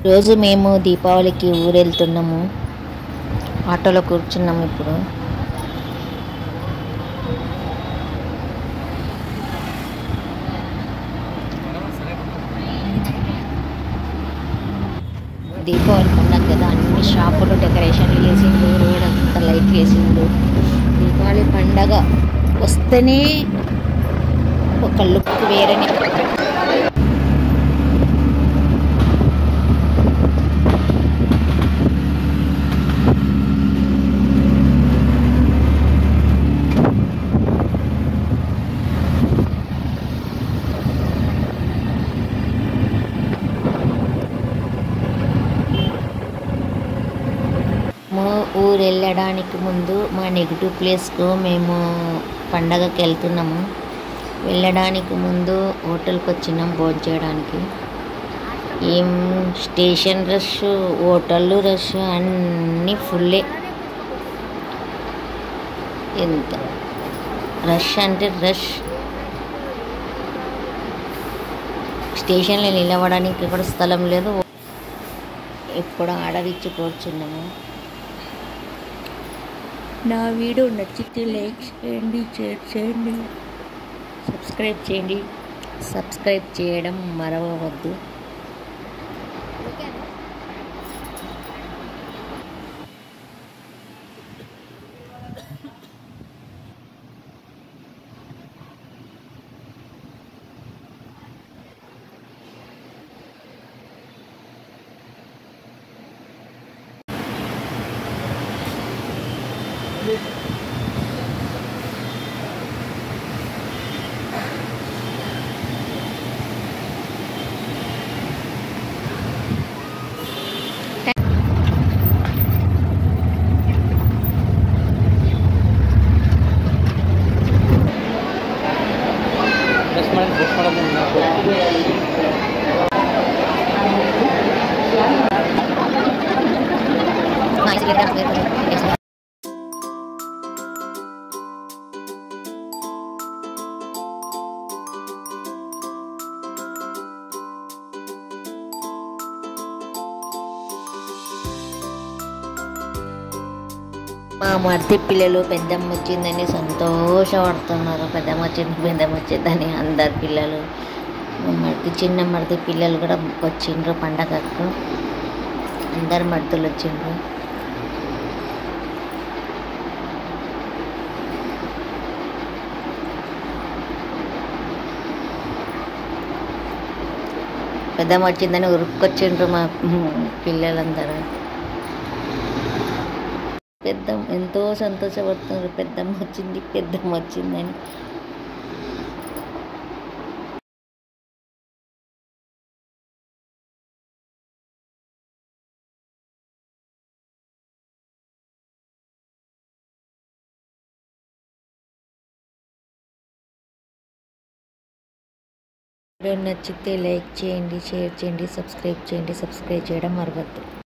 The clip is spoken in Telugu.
రోజు మేము దీపావళికి ఊరెళ్తున్నాము. ఆటోలో కూర్చున్నాము. ఇప్పుడు దీపావళి పండుగ కదా, అన్ని షాపులు డెకరేషన్లు వేసిండు, రోడ్ అంతా లైట్ వేసిండు. దీపావళి పండగ వస్తేనే ఒక లుక్ వేరేనే. మా ఊరు వెళ్ళడానికి ముందు మా నెగిటివ్ ప్లేస్కు మేము పండగకి వెళ్తున్నాము. వెళ్ళడానికి ముందు హోటల్కి వచ్చినాం భోజనం చేయడానికి. ఏం స్టేషన్ రష్, హోటళ్ళు రష్, అన్నీ ఫుల్లే. ఎంత రష్ అంటే రష్. స్టేషన్లో నిలవడానికి కూడా స్థలం లేదు. ఇప్పుడు ఆర్డర్ ఇచ్చి కూర్చున్నాము. నా వీడియో నచ్చితే లైక్ చేయండి, షేర్ చేయండి, సబ్స్క్రైబ్ చేయడం మరవవద్దు. మా మరిది పిల్లలు పెద్దమ్మ వచ్చిందని సంతోషపడుతున్నారు. పెద్దమ్మ వచ్చిందని అందరు పిల్లలు. చిన్న మరిది పిల్లలు కూడా వచ్చిండ్రు పండగకు. అందరు మరిదులు వచ్చిండ్రు. పెద్దమ్మ వచ్చిందని ఉరుక్కొచ్చిండ్రు మా పిల్లలందరూ. ఎంతో సంతోషపడుతున్నారు. పెద్దమ్మ వచ్చిందని. నచ్చితే లైక్ చేయండి, షేర్ చేయండి, సబ్స్క్రైబ్ చేయడం మరవద్దు.